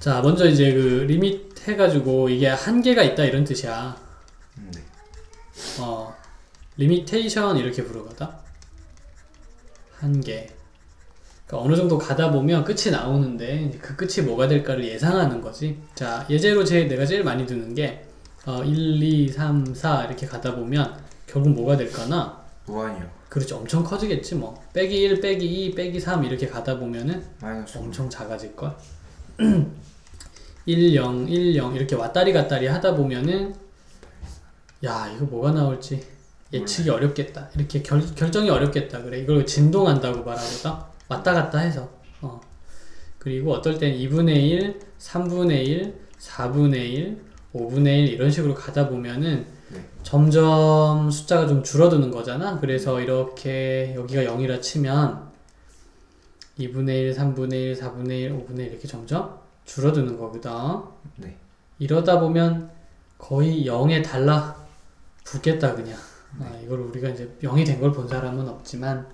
자, 먼저 이제 그 리밋 해가지고 이게 한계가 있다 이런 뜻이야. 네. 리미테이션 이렇게 부르거든. 한계. 그러니까 어느 정도 가다 보면 끝이 나오는데 이제 그 끝이 뭐가 될까를 예상하는 거지. 자, 예제로 내가 제일 많이 두는 게 1, 2, 3, 4 이렇게 가다 보면 결국 뭐가 될까나? 무한이요. 그렇지, 엄청 커지겠지 뭐. 빼기 1, 빼기 2, 빼기 3 이렇게 가다 보면은 마이너스 엄청 작아질걸. 1, 0, 1, 0 이렇게 왔다리 갔다리 하다 보면은 야, 이거 뭐가 나올지 예측이 어렵겠다. 이렇게 결정이 어렵겠다. 그래, 이걸 진동한다고 말하거든. 왔다 갔다 해서. 그리고 어떨 땐 2분의 1, 3분의 1, 4분의 1, 5분의 1 이런 식으로 가다 보면은 네. 점점 숫자가 좀 줄어드는 거잖아. 그래서 이렇게 여기가 0이라 치면 2분의 1, 3분의 1, 4분의 1, 5분의 1 이렇게 점점 줄어드는 거거든. 네. 이러다 보면 거의 0에 달라 붙겠다 그냥. 네. 이걸 우리가 이제 0이 된 걸 본 사람은 없지만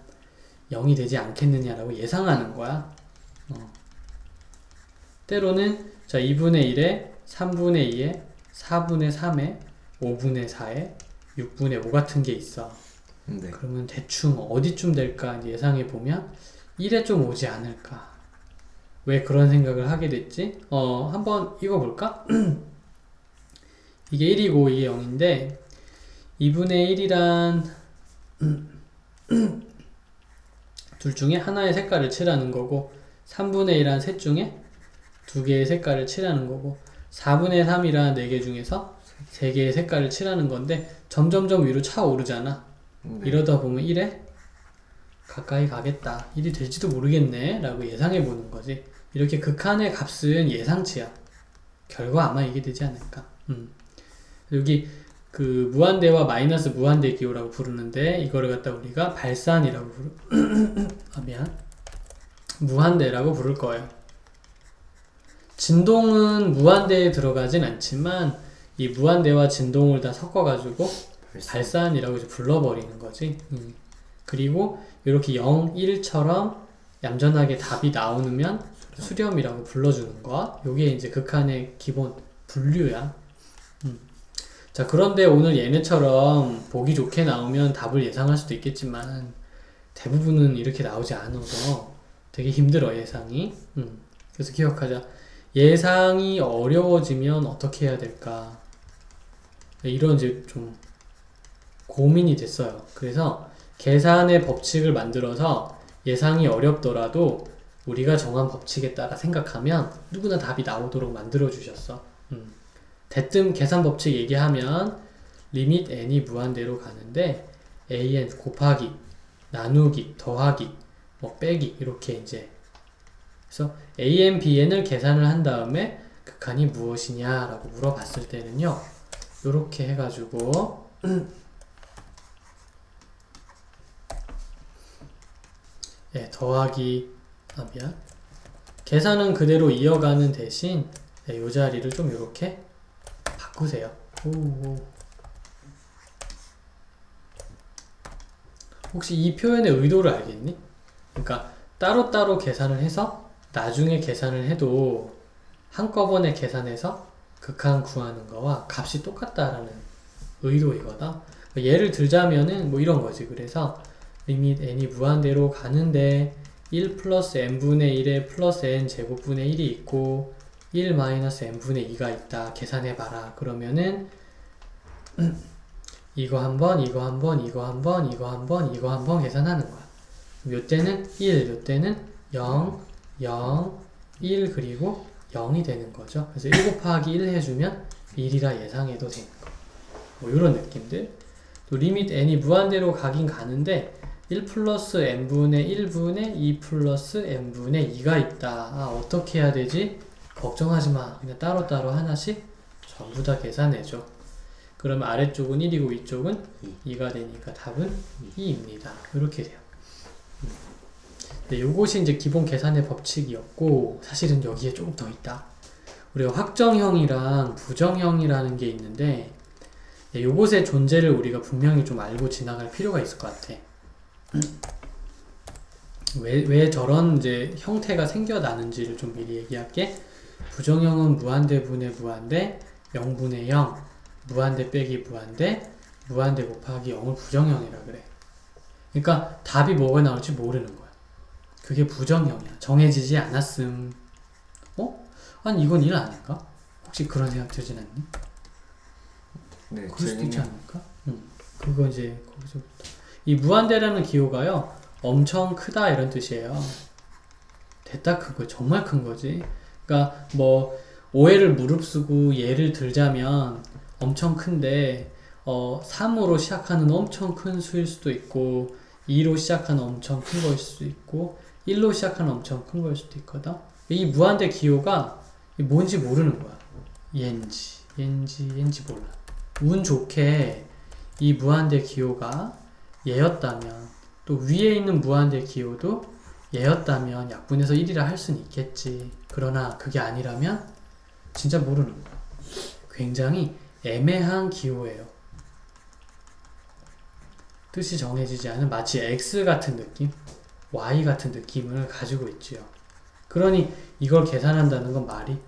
0이 되지 않겠느냐라고 예상하는 거야. 때로는 자 2분의 1에 3분의 2에 4분의 3에 5분의 4에 6분의 5 같은 게 있어. 네. 그러면 대충 어디쯤 될까 이제 예상해 보면 1에 좀 오지 않을까. 왜 그런 생각을 하게 됐지? 한번 이거 볼까? 이게 1이고 이게 0인데 2분의 1이란 둘 중에 하나의 색깔을 칠하는 거고 3분의 1한 셋 중에 두 개의 색깔을 칠하는 거고 4분의 3이란 네 개 중에서 세 개의 색깔을 칠하는 건데 점점점 위로 차오르잖아. 네. 이러다 보면 1에 가까이 가겠다. 1이 될지도 모르겠네 라고 예상해 보는 거지. 이렇게 극한의 값은 예상치야. 결과 아마 이게 되지 않을까. 여기 그 무한대와 마이너스 무한대 기호라고 부르는데 이거를 갖다 우리가 발산이라고 미안. 무한대라고 부를 거예요. 진동은 무한대에 들어가진 않지만 이 무한대와 진동을 다 섞어가지고 발산이라고 이제 불러버리는 거지. 그리고 이렇게 0, 1처럼 얌전하게 답이 나오면 수렴이라고 불러주는 거. 요게 이제 극한의 기본 분류야. 자, 그런데 오늘 얘네처럼 보기 좋게 나오면 답을 예상할 수도 있겠지만 대부분은 이렇게 나오지 않아서 되게 힘들어, 예상이. 그래서 기억하자. 예상이 어려워지면 어떻게 해야 될까? 이런 이제 좀 고민이 됐어요. 그래서 계산의 법칙을 만들어서 예상이 어렵더라도 우리가 정한 법칙에 따라 생각하면 누구나 답이 나오도록 만들어 주셨어. 대뜸 계산 법칙 얘기하면 리밋 n이 무한대로 가는데 an 곱하기, 나누기, 더하기, 뭐 빼기 이렇게 이제 그래서 an, bn을 계산을 한 다음에 극한이 무엇이냐라고 물어봤을 때는요. 요렇게 해가지고 예, 더하기 미안. 계산은 그대로 이어가는 대신 요 자리를 좀 요렇게 바꾸세요. 혹시 이 표현의 의도를 알겠니? 그러니까 따로따로 계산을 해서 나중에 계산을 해도 한꺼번에 계산해서 극한 구하는 거와 값이 똑같다라는 의도이거든. 예를 들자면은 뭐 이런 거지. 그래서 리밋 n이 무한대로 가는데 1 플러스 n분의 1에 플러스 n 제곱분의 1이 있고 1 마이너스 n분의 2가 있다. 계산해봐라. 그러면은 이거 한 번, 이거 한 번, 이거 한 번, 이거 한 번, 이거 한 번 계산하는 거야. 요 때는 1, 요 때는 0, 0, 1 그리고 0이 되는 거죠. 그래서 1 곱하기 1 해주면 1이라 예상해도 되는 거. 뭐 이런 느낌들. 또 리밋 n이 무한대로 가긴 가는데 1 플러스 n분의 1분의 2 플러스 n분의 2가 있다. 어떻게 해야 되지? 걱정하지 마. 그냥 따로따로 하나씩 전부 다 계산해줘. 그러면 아래쪽은 1이고 위쪽은 2가 되니까 답은 2입니다. 이렇게 돼요. 네, 요것이 이제 기본 계산의 법칙이었고, 사실은 여기에 조금 더 있다. 우리가 확정형이랑 부정형이라는 게 있는데, 네, 요것의 존재를 우리가 분명히 좀 알고 지나갈 필요가 있을 것 같아. 왜 저런 이제 형태가 생겨나는지를 좀 미리 얘기할게. 부정형은 무한대분의 무한대 0분의 0 무한대 빼기 무한대 무한대 곱하기 0을 부정형이라 그래. 그러니까 답이 뭐가 나올지 모르는 거야. 그게 부정형이야. 정해지지 않았음. 아니 이건 1 아닌가? 혹시 그런 생각 들진 않니? 네, 그럴 수도 있지 않을까? 그거 이제 거기서부터. 이 무한대라는 기호가요 엄청 크다 이런 뜻이에요. 됐다 큰 거, 정말 큰 거지. 그러니까 뭐 오해를 무릅쓰고 예를 들자면 엄청 큰데 3으로 시작하는 엄청 큰 수일 수도 있고 2로 시작하는 엄청 큰 거일 수도 있고 1로 시작하는 엄청 큰 거일 수도 있거든. 이 무한대 기호가 뭔지 모르는 거야. 얘인지 몰라. 운 좋게 이 무한대 기호가 얘였다면 또 위에 있는 무한대 기호도 얘였다면 약분해서 1이라 할 수는 있겠지. 그러나 그게 아니라면 진짜 모르는 거야. 굉장히 애매한 기호예요. 뜻이 정해지지 않은 마치 X 같은 느낌, Y 같은 느낌을 가지고 있지요. 그러니 이걸 계산한다는 건 말이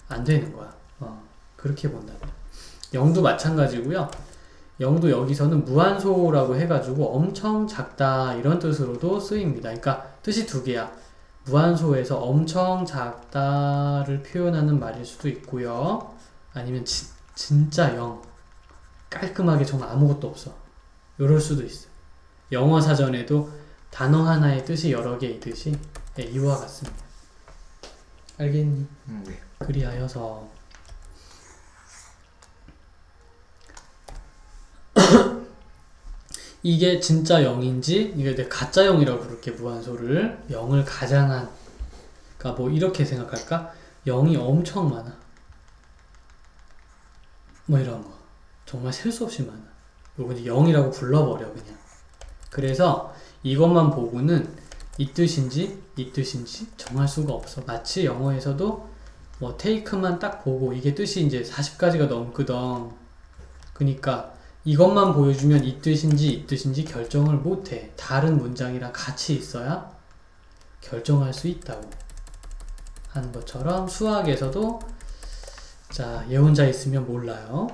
안 되는 거야. 그렇게 본다면. 0도 마찬가지고요. 0도 여기서는 무한소라고 해가지고 엄청 작다 이런 뜻으로도 쓰입니다. 그러니까 뜻이 두 개야. 무한소에서 엄청 작다를 표현하는 말일 수도 있고요. 아니면 진짜 0. 깔끔하게 정말 아무것도 없어. 이럴 수도 있어. 영어 사전에도 단어 하나의 뜻이 여러 개이듯이 이와 같습니다. 알겠니? 네. 그리하여서 이게 진짜 0인지 이게 내가 가짜 0이라고 부를게. 무한소를 0을 가장한, 그러니까 뭐 이렇게 생각할까? 0이 엄청 많아. 뭐 이런 거 정말 셀 수 없이 많아. 요거 이제 0이라고 불러버려 그냥. 그래서 이것만 보고는 이 뜻인지 이 뜻인지 정할 수가 없어. 마치 영어에서도 뭐 테이크만 딱 보고 이게 뜻이 이제 40가지가 넘거든. 그러니까 이것만 보여주면 이 뜻인지 결정을 못해. 다른 문장이랑 같이 있어야 결정할 수 있다고 하는 것처럼 수학에서도 자 예언자 있으면 몰라요.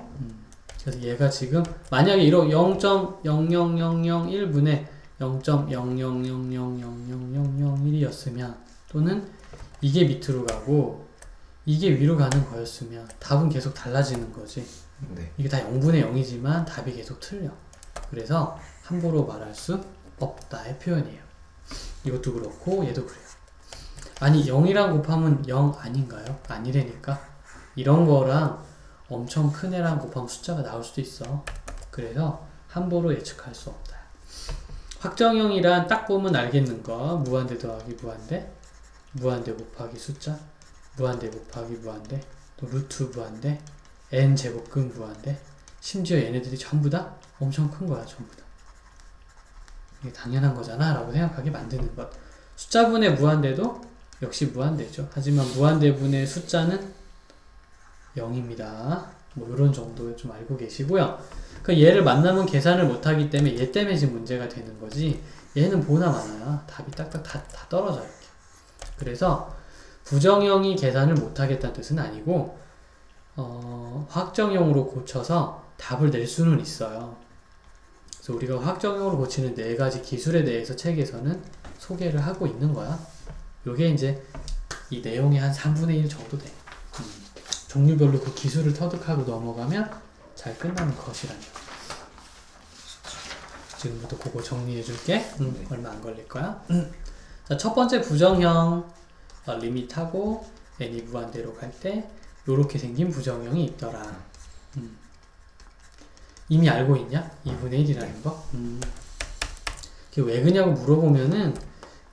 그래서 얘가 지금 만약에 이런 0.00001분의 0.000000001이었으면 또는 이게 밑으로 가고 이게 위로 가는 거였으면 답은 계속 달라지는 거지. 네. 이게 다 0분의 0이지만 답이 계속 틀려. 그래서 함부로 말할 수 없다의 표현이에요. 이것도 그렇고 얘도 그래요. 아니 0이랑 곱하면 0 아닌가요? 아니라니까. 이런 거랑 엄청 큰 애랑 곱하면 숫자가 나올 수도 있어. 그래서 함부로 예측할 수 없다. 확정형이란 딱 보면 알겠는 거. 무한대 더하기 무한대, 무한대 곱하기 숫자, 무한대 곱하기 무한대, 또 루트 무한대, n제곱근 무한대. 심지어 얘네들이 전부 다 엄청 큰 거야. 전부 다. 이게 당연한 거잖아 라고 생각하게 만드는 것. 숫자분의 무한대도 역시 무한대죠. 하지만 무한대분의 숫자는 0입니다. 뭐 이런 정도 좀 알고 계시고요. 그 얘를 만나면 계산을 못하기 때문에 얘 때문에 지금 문제가 되는 거지. 얘는 보나 마나야 답이 딱딱 다 떨어져 이렇게. 그래서 부정형이 계산을 못하겠다는 뜻은 아니고 확정형으로 고쳐서 답을 낼 수는 있어요. 그래서 우리가 확정형으로 고치는 4가지 기술에 대해서 책에서는 소개를 하고 있는 거야. 요게 이제 이 내용의 한 3분의 1 정도 돼. 종류별로 그 기술을 터득하고 넘어가면 잘 끝나는 것이라는 거. 지금부터 그거 정리해 줄게. 얼마 안 걸릴 거야. 자, 첫 번째 부정형 리밋하고 n이 무한대로 갈 때 요렇게 생긴 부정형이 있더라. 이미 알고 있냐? 2분의 1이라는 거? 그게 왜 그냐고 물어보면은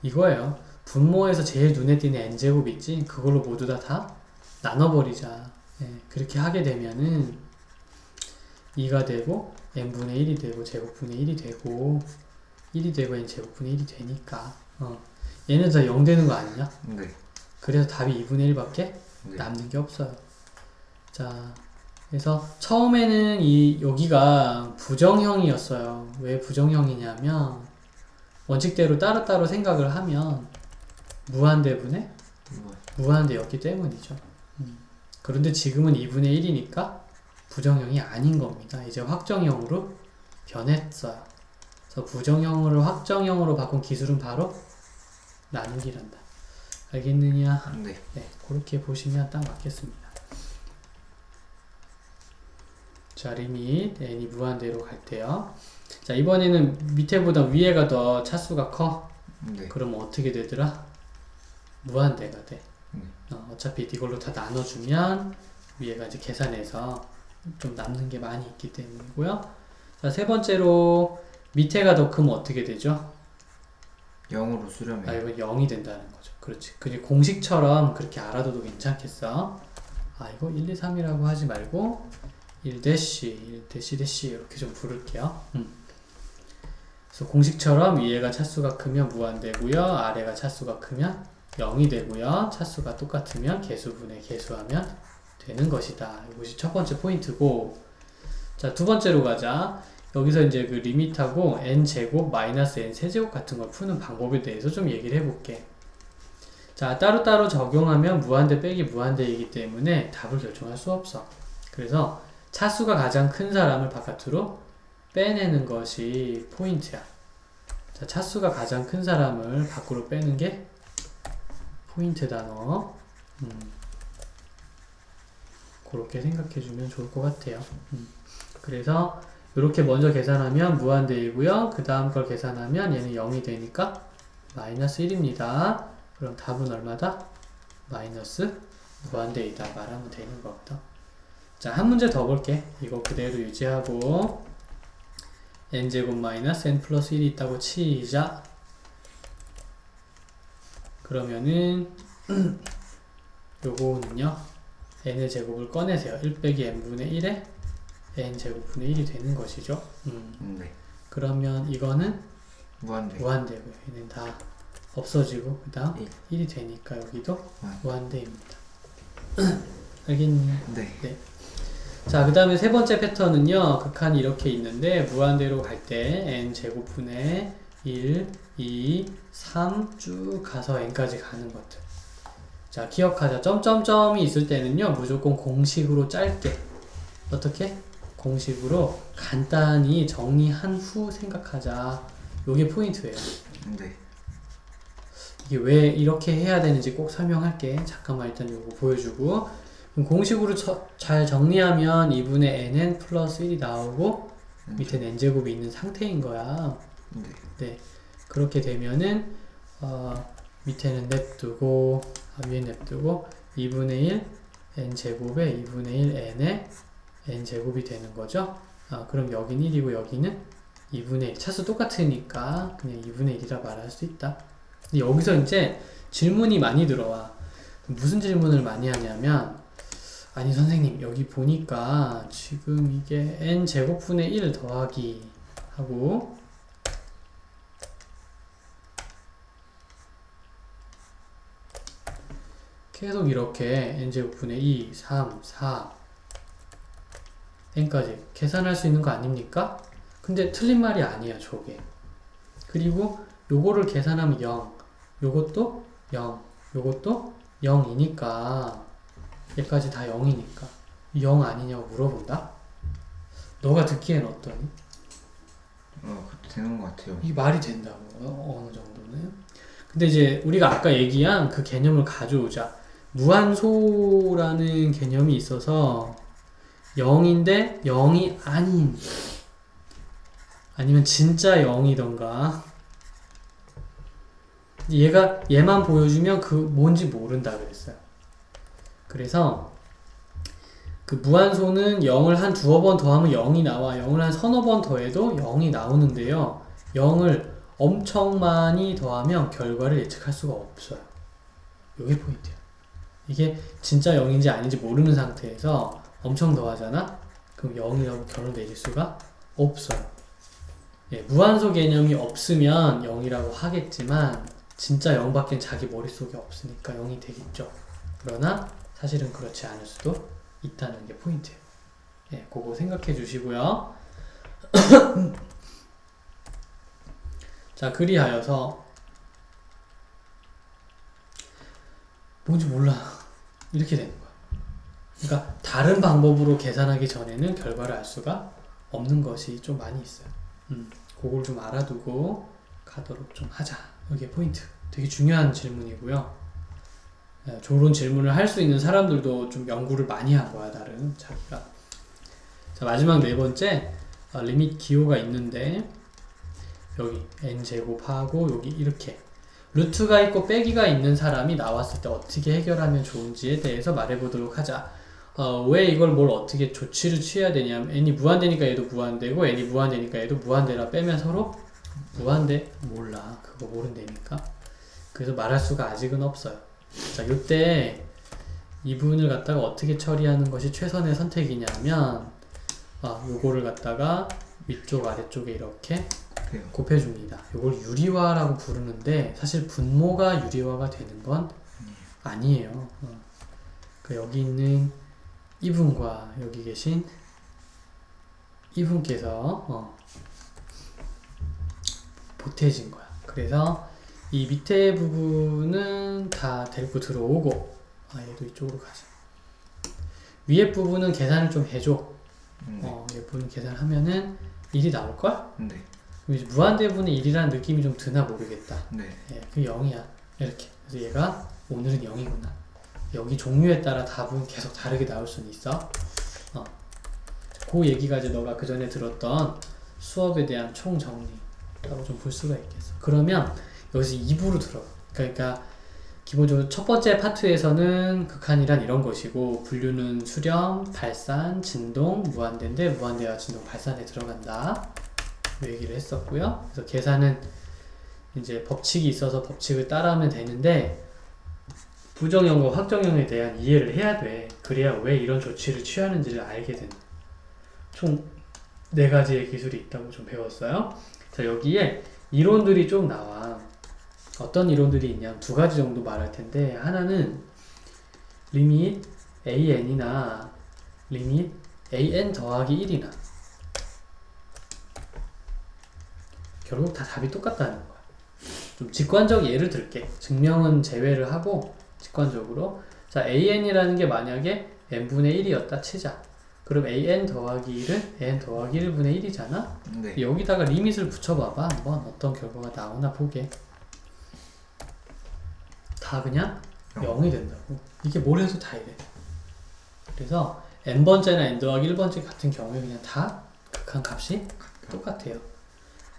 이거예요. 분모에서 제일 눈에 띄는 n제곱 있지? 그걸로 모두 다 나눠버리자. 예, 그렇게 하게 되면은 2가 되고 n분의 1이 되고 제곱분의 1이 되고 1이 되고 n제곱분의 1이 되니까 얘는 다 0 되는 거 아니냐? 네. 그래서 답이 2분의 1밖에 네. 남는 게 없어요. 자, 그래서 처음에는 여기가 부정형이었어요. 왜 부정형이냐면 원칙대로 따로따로 생각을 하면 무한대분의 무한대였기 때문이죠. 그런데 지금은 2분의 1이니까 부정형이 아닌 겁니다. 이제 확정형으로 변했어요. 그래서 부정형으로 확정형으로 바꾼 기술은 바로 나누기란다. 알겠느냐? 네. 네, 그렇게 보시면 딱 맞겠습니다. 자, 리밋 n이 무한대로 갈 때요. 자, 이번에는 밑에보다 위에가 더 차수가 커. 네. 그럼 어떻게 되더라? 무한대가 돼. 어차피 이걸로 다 나눠주면 위에가 이제 계산해서 좀 남는 게 많이 있기 때문이고요. 자, 세 번째로 밑에가 더 크면 어떻게 되죠? 0으로 수렴해. 아, 이건 0이 된다는 거죠. 그렇지. 그게 공식처럼 그렇게 알아둬도 괜찮겠어. 아, 이거 1, 2, 3이라고 하지 말고 1 대시 이렇게 좀 부를게요. 그래서 공식처럼 위에가 차수가 크면 무한대고요. 아래가 차수가 크면 0이 되고요. 차수가 똑같으면 개수분의 개수하면 되는 것이다. 이것이 첫 번째 포인트고, 자, 두 번째로 가자. 여기서 이제 그 리밋하고 n제곱 마이너스 n세제곱 같은 걸 푸는 방법에 대해서 좀 얘기를 해볼게. 자, 따로따로 적용하면 무한대 빼기 무한대이기 때문에 답을 결정할 수 없어. 그래서 차수가 가장 큰 사람을 바깥으로 빼내는 것이 포인트야. 자, 차수가 가장 큰 사람을 밖으로 빼는 게 포인트 단어. 그렇게 생각해주면 좋을 것 같아요. 그래서 이렇게 먼저 계산하면 무한대이고요. 그 다음 걸 계산하면 얘는 0이 되니까 마이너스 1입니다. 그럼 답은 얼마다? 마이너스 무한대이다 말하면 되는 거거든. 자, 한 문제 더 볼게. 이거 그대로 유지하고 n제곱 마이너스 n 플러스 1이 있다고 치자. 그러면은 요거는요, n의 제곱을 꺼내세요. 1 빼기 n분의 1에 n제곱분의 1이 되는 것이죠. 네. 그러면 이거는 무한대. 무한대고요. 얘는 다 없어지고 그 다음 1이 되니까 여기도 무한대입니다. 알겠니? 네. 네. 자, 그 다음에 세 번째 패턴은요, 극한이 이렇게 있는데 무한대로 갈 때 n제곱분의 1, 2, 3 쭉 가서 n까지 가는 것들. 자, 기억하자. 점점점이 있을 때는요, 무조건 공식으로 짧게, 어떻게? 공식으로 간단히 정리한 후 생각하자. 요게 포인트예요. 네. 이게 왜 이렇게 해야 되는지 꼭 설명할게. 잠깐만 일단 요거 보여주고. 그럼 공식으로 잘 정리하면 2분의 nn 플러스 1이 나오고 밑에 n제곱이 있는 상태인 거야. 네. 네. 그렇게 되면은 밑에는 냅두고 위에 냅두고 2분의 1 n제곱에 2분의 1 n에 n제곱이 되는 거죠. 그럼 여긴 1이고 여기는 2분의 1. 차수 똑같으니까 그냥 2분의 1이라 말할 수 있다. 근데 여기서 이제 질문이 많이 들어와. 무슨 질문을 많이 하냐면, 아니 선생님 여기 보니까 지금 이게 n제곱분의 1 더하기 하고 계속 이렇게 n제곱분의 2, 3, 4 n까지 계산할 수 있는 거 아닙니까? 근데 틀린 말이 아니야 저게. 그리고 요거를 계산하면 0, 요것도 0, 요것도 0이니까 얘까지 다 0이니까 0 아니냐고 물어본다? 너가 듣기엔 어떠니? 그렇게 되는 것 같아요. 이게 말이 된다고 어느 정도는. 근데 이제 우리가 아까 얘기한 그 개념을 가져오자. 무한소라는 개념이 있어서 0인데 0이 아닌, 아니면 진짜 0이던가, 얘만 보여주면 그 뭔지 모른다 그랬어요. 그래서 그 무한소는 0을 한 두어 번 더하면 0이 나와. 0을 한 서너 번 더해도 0이 나오는데요, 0을 엄청 많이 더하면 결과를 예측할 수가 없어요. 이게 포인트야. 이게 진짜 0인지 아닌지 모르는 상태에서 엄청 더하잖아? 그럼 0이라고 결론 내릴 수가 없어요. 예, 무한소 개념이 없으면 0이라고 하겠지만 진짜 0밖엔 자기 머릿속에 없으니까 0이 되겠죠. 그러나 사실은 그렇지 않을 수도 있다는 게 포인트예요. 예, 그거 생각해 주시고요. 자, 그리하여서 뭔지 몰라. 이렇게 되는 거야. 그러니까 다른 방법으로 계산하기 전에는 결과를 알 수가 없는 것이 좀 많이 있어요. 그걸 좀 알아두고 가도록 좀 하자. 여기에 포인트. 되게 중요한 질문이고요. 좋은 질문을 할 수 있는 사람들도 좀 연구를 많이 한 거야, 나름 자기가. 자, 마지막 네 번째, 리밋 기호가 있는데 여기 n제곱하고 여기 이렇게 루트가 있고 빼기가 있는 사람이 나왔을 때 어떻게 해결하면 좋은지에 대해서 말해보도록 하자. 왜 이걸 뭘 어떻게 조치를 취해야 되냐면 n이 무한대니까 얘도 무한대고 n이 무한대니까 얘도 무한대라 빼면 서로 무한대 몰라. 그거 모른다니까. 그래서 말할 수가 아직은 없어요. 자, 요때 이분을 갖다가 어떻게 처리하는 것이 최선의 선택이냐면 요거를 갖다가 위쪽 아래쪽에 이렇게 곱해줍니다. 요걸 유리화라고 부르는데 사실 분모가 유리화가 되는 건 아니에요. 여기 있는 이분과 여기 계신 이분께서 보태진 거야. 그래서 이 밑에 부분은 다 데리고 들어오고 얘도 이쪽으로 가자. 위에 부분은 계산을 좀 해줘. 위에 부분 계산하면은 1이 나올걸? 네. 그럼 무한대분의 1이라는 느낌이 좀 드나 모르겠다. 네. 그 0이야. 이렇게. 그래서 얘가 오늘은 0이구나. 여기 종류에 따라 답은 계속 다르게 나올 수는 있어. 그 얘기가 이제 너가 그 전에 들었던 수업에 대한 총정리라고 좀 볼 수가 있겠어. 그러면 여기서 2부로 들어가. 그러니까 기본적으로 첫 번째 파트에서는 극한이란 이런 것이고 분류는 수렴, 발산, 진동, 무한대인데 무한대와 진동, 발산에 들어간다. 그 얘기를 했었고요. 그래서 계산은 이제 법칙이 있어서 법칙을 따라하면 되는데 부정형과 확정형에 대한 이해를 해야 돼. 그래야 왜 이런 조치를 취하는지를 알게 된다. 총 4가지의 기술이 있다고 좀 배웠어요. 자, 여기에 이론들이 좀 나와. 어떤 이론들이 있냐? 2가지 정도 말할 텐데 하나는 리밋 an이나 리밋 an 더하기 1이나 결국 다 답이 똑같다는 거야. 좀 직관적 예를 들게. 증명은 제외를 하고 직관적으로 자 an이라는 게 만약에 n분의 1이었다 치자. 그럼 an 더하기 1은 n 더하기 1분의 1이잖아? 네. 여기다가 리밋을 붙여봐봐. 한번 어떤 결과가 나오나 보게. 다 그냥 0이 된다고. 이게 뭘 해도 다 이래. 그래서 n번째나 n 더하기 1번째 같은 경우에 그냥 다 극한 값이 똑같아요.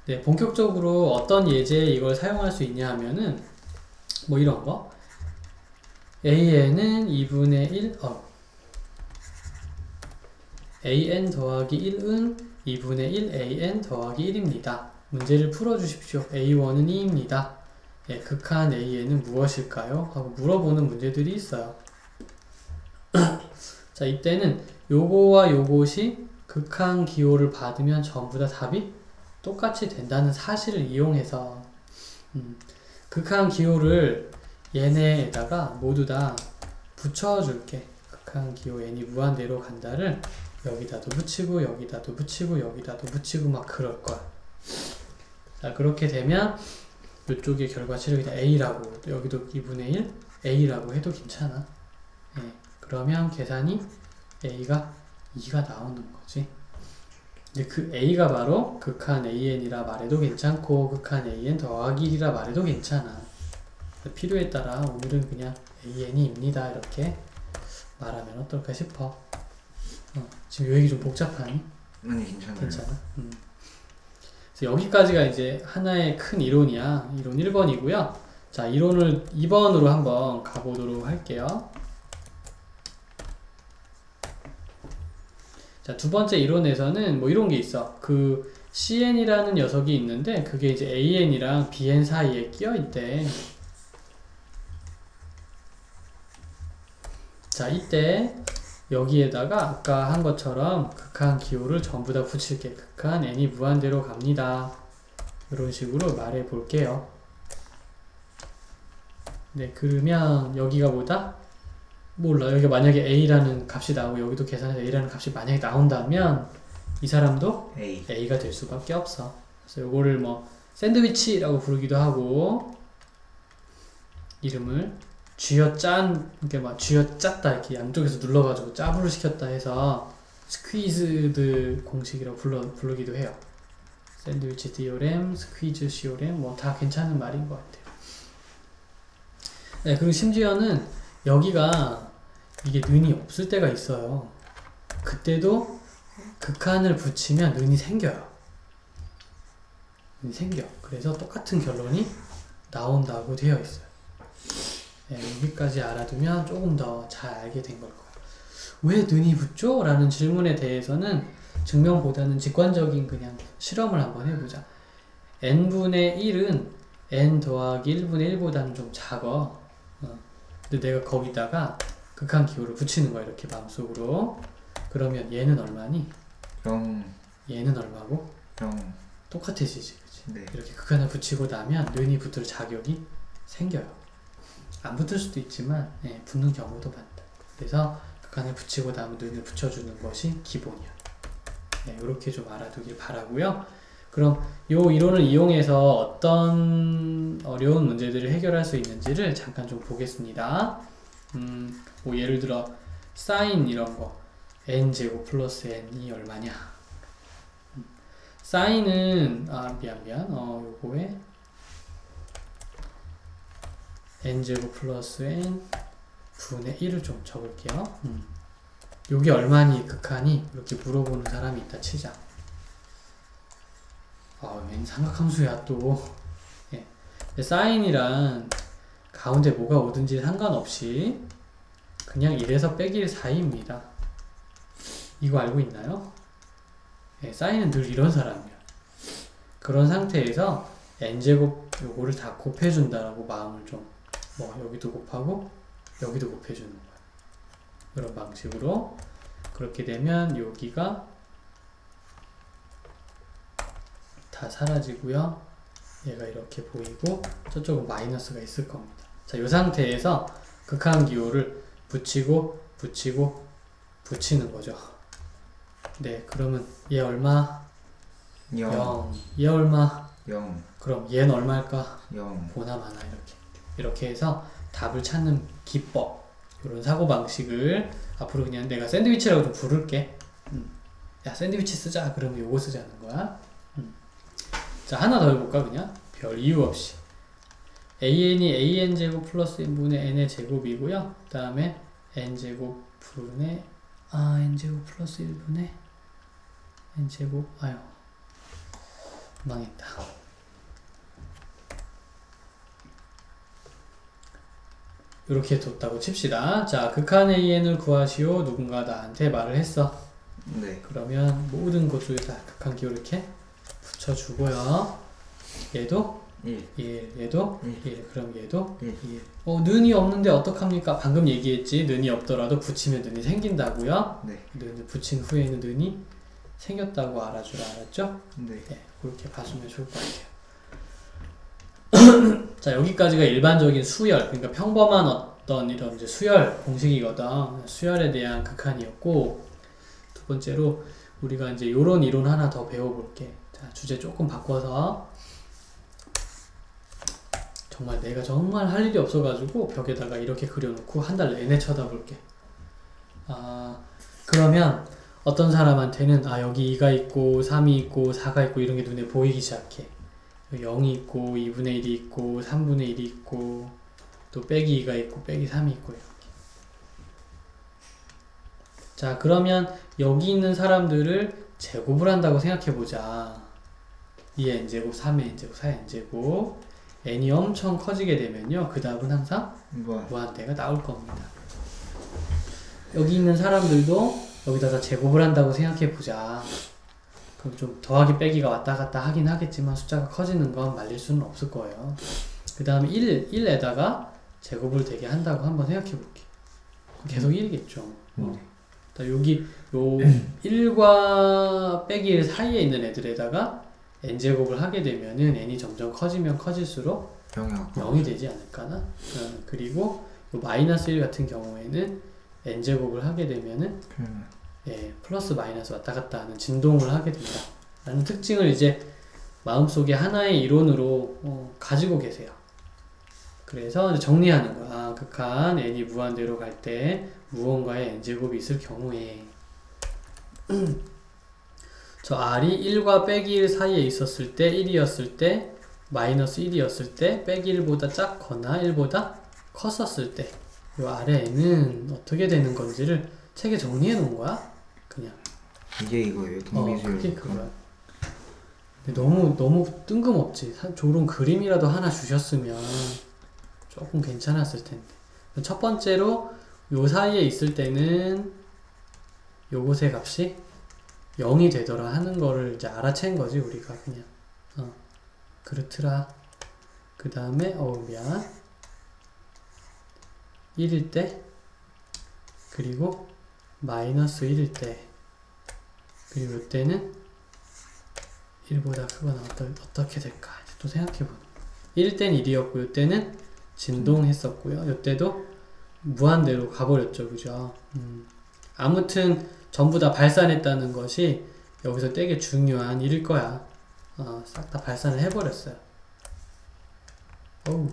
네, 본격적으로 어떤 예제에 이걸 사용할 수 있냐 하면은 뭐 이런 거 an은 2분의 1 an 더하기 1은 2분의 1 an 더하기 1입니다. 문제를 풀어주십시오. a1은 2입니다. 예, 극한 an은 무엇일까요? 하고 물어보는 문제들이 있어요. 자, 이때는 요거와 요것이 극한 기호를 받으면 전부 다 답이 똑같이 된다는 사실을 이용해서 극한 기호를 얘네에다가 모두 다 붙여줄게. 극한 기호 n이 무한대로 간다를 여기다도 붙이고 여기다도 붙이고 여기다도 붙이고 막 그럴 거야. 자, 그렇게 되면 이쪽의 결과치를 그냥 a라고 또 여기도 2분의 1 a라고 해도 괜찮아. 예, 그러면 계산이 a가 2가 나오는 거지. 근데 그 a가 바로 극한 an이라 말해도 괜찮고 극한 an 더하기 1이라 말해도 괜찮아. 필요에 따라 오늘은 그냥 an입니다 이렇게 말하면 어떨까 싶어. 지금 요 얘기 좀 복잡하니? 아니 괜찮아요. 괜찮아? 그래서 여기까지가 이제 하나의 큰 이론이야. 이론 1번이고요. 자, 이론을 2번으로 한번 가보도록 할게요. 자, 두 번째 이론에서는 뭐 이런 게 있어. 그 cn이라는 녀석이 있는데 그게 이제 an이랑 bn 사이에 끼어 있대. 자, 이때 여기에다가 아까 한 것처럼 극한 기호를 전부 다 붙일게. 극한 n이 무한대로 갑니다. 이런 식으로 말해 볼게요. 네, 그러면 여기가 뭐다? 몰라. 여기 만약에 a라는 값이 나오고 여기도 계산해서 a라는 값이 만약에 나온다면 이 사람도 a가 될 수밖에 없어. 그래서 요거를 뭐 샌드위치라고 부르기도 하고 이름을 쥐어짠, 이렇게 막 쥐어짰다 이렇게 양쪽에서 눌러가지고 짜부를 시켰다 해서 스퀴즈드 공식이라고 부르기도 해요. 샌드위치 디오렘, 스퀴즈 시오렘 뭐 다 괜찮은 말인 것 같아요. 네, 그리고 심지어는 여기가 이게 는이 없을 때가 있어요. 그때도 극한을 붙이면 는이 생겨요. 는이 생겨. 그래서 똑같은 결론이 나온다고 되어 있어요. 네, 여기까지 알아두면 조금 더 잘 알게 된 걸 거예요. 왜 는이 붙죠? 라는 질문에 대해서는 증명보다는 직관적인 그냥 실험을 한번 해보자. n분의 1은 n 더하기 1분의 1보다는 좀 작아. 근데 내가 거기다가 극한 기호를 붙이는 거야. 이렇게 마음속으로. 그러면 얘는 얼마니? 0. 얘는 얼마고? 0. 똑같아지지. 그치? 네. 이렇게 극한을 붙이고 나면 는이 붙을 자격이 생겨요. 안 붙을 수도 있지만 붙는 경우도 많다. 그래서 극한을 붙이고 나면 는을 붙여주는 것이 기본이야. 이렇게 좀 알아두길 바라고요. 그럼 이 이론을 이용해서 어떤 어려운 문제들을 해결할 수 있는지를 잠깐 좀 보겠습니다. 뭐 예를 들어 사인 이런 거 n제곱 플러스 n이 얼마냐. 사인은 미안 요거에 n제곱 플러스 n 분의 1을 좀 적을게요. 요게 얼마니 극한이 이렇게 물어보는 사람이 있다 치자. 웬 삼각함수야 또. 사인이란 가운데 뭐가 오든지 상관없이 그냥 1에서 빼기 1 사이입니다. 이거 알고 있나요? 사인은 늘 이런 사람이야. 그런 상태에서 n제곱 요거를 다 곱해준다라고 마음을 좀 여기도 곱하고 여기도 곱해주는 거야. 이런 방식으로. 그렇게 되면 여기가 다 사라지고요. 얘가 이렇게 보이고 저쪽은 마이너스가 있을 겁니다. 자, 이 상태에서 극한 기호를 붙이고 붙이는 거죠. 네, 그러면 얘 얼마? 0. 얘 얼마? 0. 그럼 얘는 얼마일까? 0. 보나마나 이렇게 해서 답을 찾는 기법, 이런 사고방식을 앞으로 그냥 내가 샌드위치라고 좀 부를게. 야, 샌드위치 쓰자. 그러면 요거 쓰자는 거야. 자, 하나 더 해볼까 그냥? 별 이유 없이 an이 an제곱 플러스 n분의 n의 제곱이고요. 그 다음에 n제곱 분의 n제곱 플러스 1분의 n제곱 망했다. 이렇게 뒀다고 칩시다. 자, 극한 an을 구하시오. 누군가 나한테 말을 했어. 네. 그러면 모든 것들을 다 극한 기호 이렇게 붙여주고요. 얘도 1, 얘도 1, 그럼 얘도 1. 는이 없는데 어떡합니까? 방금 얘기했지. 는이 없더라도 붙이면 는이 생긴다고요. 네. 는을 붙인 후에는 는이 생겼다고 알아주라. 알았죠? 네. 그렇게 봐주면 좋을 것 같아요. 자, 여기까지가 일반적인 수열, 그러니까 평범한 어떤 이런 이제 수열 공식이거든. 수열에 대한 극한이었고, 두 번째로 우리가 이제 요런 이론 하나 더 배워볼게. 자, 주제 조금 바꿔서 정말 내가 정말 할 일이 없어가지고 벽에다가 이렇게 그려놓고 한 달 내내 쳐다볼게. 그러면 어떤 사람한테는 여기 2가 있고 3이 있고 4가 있고 이런 게 눈에 보이기 시작해. 0이 있고 2분의 1이 있고 3분의 1이 있고 또 빼기 2가 있고 빼기 3이 있고 이렇게. 자, 그러면 여기 있는 사람들을 제곱을 한다고 생각해보자. 2의 n제곱, 3의 n제곱, 4의 n제곱. n이 엄청 커지게 되면요, 그 답은 항상 무한대가 나올 겁니다. 여기 있는 사람들도 여기다가 제곱을 한다고 생각해보자. 그럼 좀 더하기 빼기가 왔다 갔다 하긴 하겠지만 숫자가 커지는 건 말릴 수는 없을 거예요. 그 다음에 1에다가 제곱을 되게 한다고 한번 생각해볼게. 계속 1이겠죠. 여기 요 1과 빼기 1 사이에 있는 애들에다가 n제곱을 하게 되면은 n이 점점 커지면 커질수록 0이 되지 않을까나? 그리고 요 마이너스 1 같은 경우에는 n제곱을 하게 되면은 플러스 마이너스 왔다 갔다 하는 진동을 하게 된다 라는 특징을 이제 마음속에 하나의 이론으로 가지고 계세요. 그래서 이제 정리하는 거야. 아, 극한 n이 무한대로 갈 때 무언가의 n제곱이 있을 경우에 저 r이 1과 빼기 1 사이에 있었을 때 1이었을 때 마이너스 1이었을 때 빼기 1보다 작거나 1보다 컸었을 때 요 아래 n은 어떻게 되는 건지를 책에 정리해 놓은 거야. 그냥 이게 이거예요. 등비수열. 그게 그거야. 근데 너무 뜬금없지. 좋은 그림이라도 하나 주셨으면 조금 괜찮았을 텐데. 첫 번째로 요 사이에 있을 때는 요것의 값이 0이 되더라 하는 거를 이제 알아챈 거지 우리가 그냥. 그렇더라. 그 다음에 미안 1일 때 그리고 마이너스 1일 때 그리고 이때는 1보다 크거나 어떻게 될까 또 생각해보는 1일 땐 1이었고 이때는 진동했었고요. 이때도 무한대로 가버렸죠. 그죠? 아무튼 전부 다 발산했다는 것이 여기서 되게 중요한 일일 거야. 싹 다 발산을 해버렸어요. 어우.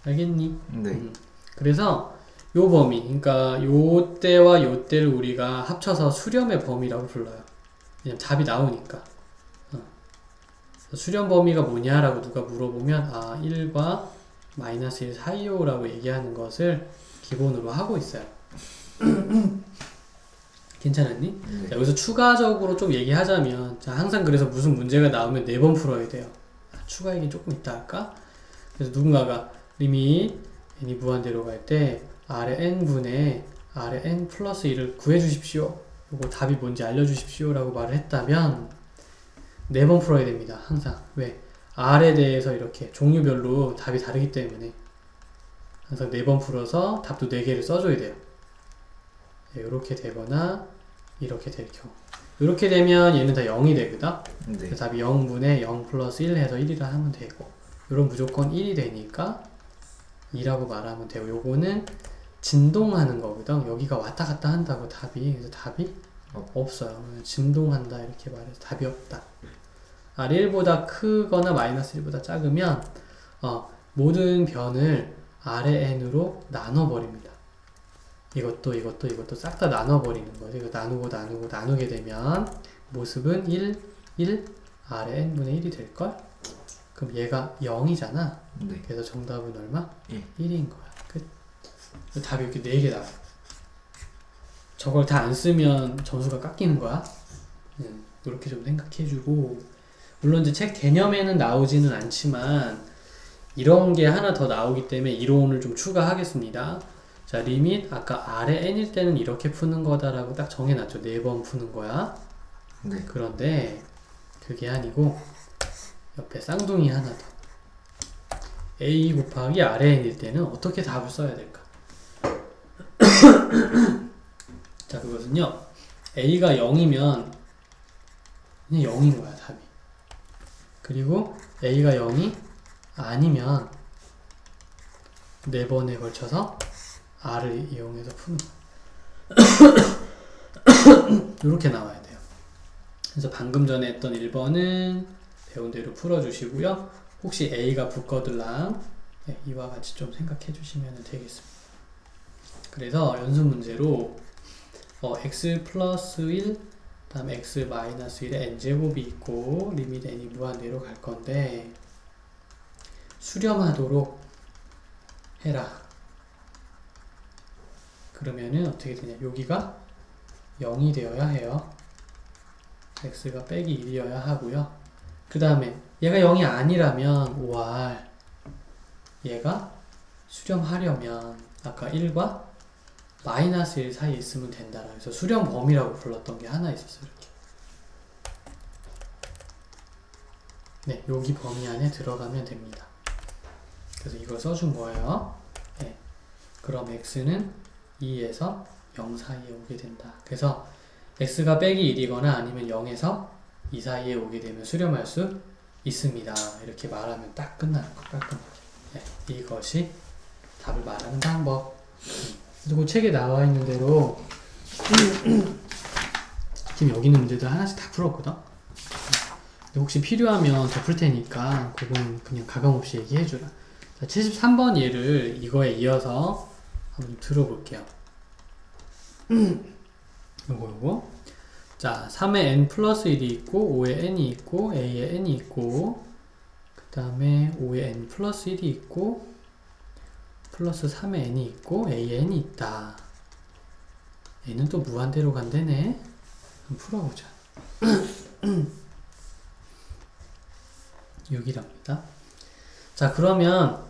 알겠니? 네. 그래서 요 범위, 그러니까 요 때와 요 때를 우리가 합쳐서 수렴의 범위라고 불러요. 왜냐면 답이 나오니까. 수렴 범위가 뭐냐라고 누가 물어보면 1과 마이너스 1 사이요라고 얘기하는 것을 기본으로 하고 있어요. 괜찮았니? 네. 자, 여기서 추가적으로 좀 얘기하자면 항상 그래서 무슨 문제가 나오면 4번 풀어야 돼요. 추가 얘기 조금 이따 할까? 그래서 누군가가 리밋 n이 무한대로 갈 때 아래 n분의 아래 n 플러스 1을 구해주십시오. 요거 답이 뭔지 알려주십시오 라고 말을 했다면 4번 풀어야 됩니다. 항상. 왜? r에 대해서 이렇게 종류별로 답이 다르기 때문에 항상 4번 풀어서 답도 4개를 써줘야 돼요. 이렇게 되거나 이렇게 될 경우 이렇게 되면 얘는 다 0이 되거든. 네. 답이 0분의 0 플러스 1 해서 1이라 하면 되고 이런 무조건 1이 되니까 2라고 말하면 되고 요거는 진동하는 거거든. 여기가 왔다 갔다 한다고 답이. 그래서 답이 없어요. 진동한다 이렇게 말해서 답이 없다. r이 1보다 크거나 마이너스 1보다 작으면 모든 변을 r의 n으로 나눠버립니다. 이것도 싹 다 나눠버리는 거지. 이거 나누게 되면 모습은 1, r의 n분의 1이 될걸? 그럼 얘가 0이잖아. 네. 그래서 정답은 얼마? 1. 1인 거야. 끝. 답이 이렇게 4개 나와요. 저걸 다 안 쓰면 점수가 깎이는 거야. 이렇게 좀 생각해주고 물론 이제 책 개념에는 나오지는 않지만 이런 게 하나 더 나오기 때문에 이론을 좀 추가하겠습니다. 자, 리밋 아까 r의 n일 때는 이렇게 푸는 거다라고 딱 정해놨죠. 4번 푸는 거야. 네. 그런데 그게 아니고 옆에 쌍둥이 하나 더. a 곱하기 r의 n일 때는 어떻게 답을 써야 될까? 자, 그것은요. a가 0이면 그냥 0인 거야, 답이. 그리고 a가 0이 아니면 4번에 걸쳐서 r을 이용해서 푸는 거야. 이렇게 나와야 돼요. 그래서 방금 전에 했던 1번은 배운 대로 풀어주시고요. 혹시 A가 붙거들랑 이와 같이 좀 생각해 주시면 되겠습니다. 그래서 연습 문제로 x 플러스 1 다음 x 마이너스 1의 n제곱이 있고 리밋 n이 무한대로 갈 건데 수렴하도록 해라. 그러면은 어떻게 되냐. 여기가 0이 되어야 해요. x가 빼기 1이어야 하고요. 그 다음에 얘가 0이 아니라면 5r 얘가 수렴하려면 아까 1과 마이너스 1 사이에 있으면 된다. 그래서 수렴 범위라고 불렀던 게 하나 있었어요. 이렇게. 네, 여기 범위 안에 들어가면 됩니다. 그래서 이걸 써준 거예요. 네. 그럼 x는 2에서 0 사이에 오게 된다. 그래서 x가 빼기 1이거나 아니면 0에서 2 사이에 오게 되면 수렴할 수 있습니다. 이렇게 말하면 딱 끝나는 거, 깔끔하게. 네, 이것이 답을 말하는 방법. 그리고 책에 나와 있는 대로 지금 여기 있는 문제들 하나씩 다 풀었거든? 근데 혹시 필요하면 더 풀 테니까 그건 그냥 가감없이 얘기해주라. 자, 73번 예를 이거에 이어서 한번 들어볼게요. 요거. 자, 3에 n 플러스 1이 있고, 5에 n이 있고, a에 n이 있고, 그 다음에 5에 n 플러스 1이 있고, 플러스 3에 n이 있고, a에 n이 있다. n은 또 무한대로 간대네. 한번 풀어보자. 6이랍니다. 자, 그러면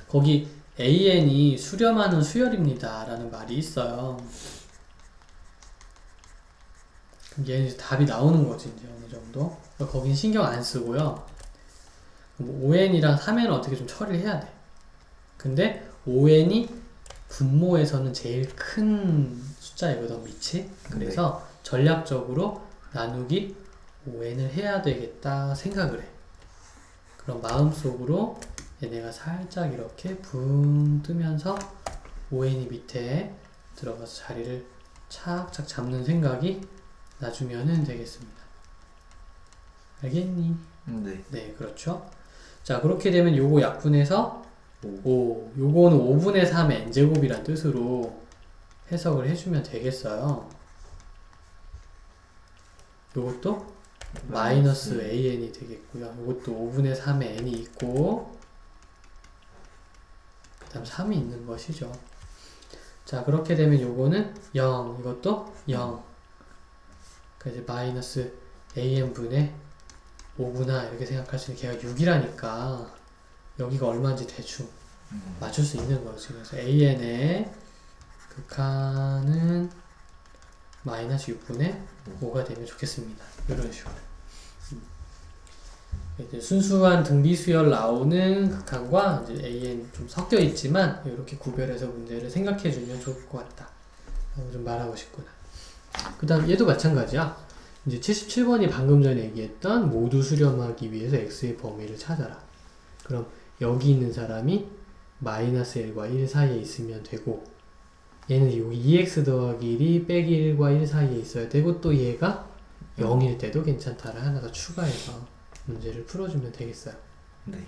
거기 an이 수렴하는 수열입니다 라는 말이 있어요. 그럼 얘는 이제 답이 나오는 거지, 이제 어느 정도. 거긴 신경 안 쓰고요. 5n이랑 3n은 어떻게 좀 처리를 해야 돼. 근데 5n이 분모에서는 제일 큰 숫자이거든, 밑이. 그래서 전략적으로 나누기 5n을 해야 되겠다 생각을 해. 그럼 마음속으로 얘네가 살짝 이렇게 붕 뜨면서 5n이 밑에 들어가서 자리를 착착 잡는 생각이 나주면은 되겠습니다. 알겠니? 네. 네, 그렇죠. 자, 그렇게 되면 요거 약분해서 5. 요거는 5분의 3의 n제곱이란 뜻으로 해석을 해주면 되겠어요. 요것도 마이너스 an이 되겠고요. 요것도 5분의 3의 n이 있고, 그 다음 3이 있는 것이죠. 자, 그렇게 되면 요거는 0, 이것도 0. 그래서 마이너스 an분의 5구나 이렇게 생각할 수 있는, 걔가 6이라니까 여기가 얼마인지 대충 맞출 수 있는 거지. 그래서 an의 극한은 마이너스 6분의 5가 되면 좋겠습니다. 이런 식으로. 이제 순수한 등비수열 나오는 극한과 이제 an 좀 섞여 있지만 이렇게 구별해서 문제를 생각해 주면 좋을 것 같다. 좀 말하고 싶구나. 그 다음 얘도 마찬가지야. 이제 77번이 방금 전에 얘기했던 모두 수렴하기 위해서 x의 범위를 찾아라. 그럼 여기 있는 사람이 마이너스 1과 1 사이에 있으면 되고, 얘는 여기 2x 더하기 1이 빼기 1과 1 사이에 있어야 되고, 또 얘가 0일 때도 괜찮다를 하나 더 추가해서 문제를 풀어주면 되겠어요. 네.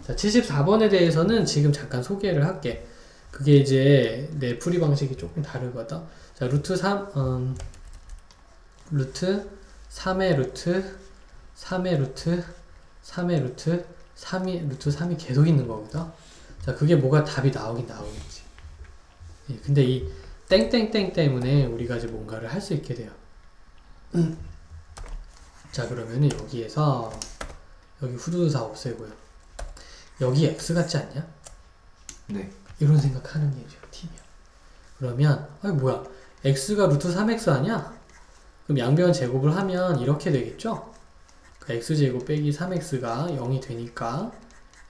자, 74번에 대해서는 지금 잠깐 소개를 할게. 그게 이제 내 풀이 방식이 조금 다르거든. 자, 루트 3, 루트 3의 루트 3의 루트 3의 루트 3이 루트 3이 계속 있는 거거든. 자, 그게 뭐가 답이 나오긴 나오겠지. 예, 근데 이 땡땡땡 때문에 우리가 이제 뭔가를 할 수 있게 돼요. 자, 그러면은 여기에서 여기 후두두 다 없애고요. 여기 x 같지 않냐? 네. 이런 생각하는 게 이제 팁이야. 그러면 아니 뭐야, x가 루트 3x 아니야? 그럼 양변 제곱을 하면 이렇게 되겠죠? 그 x제곱 빼기 3x가 0이 되니까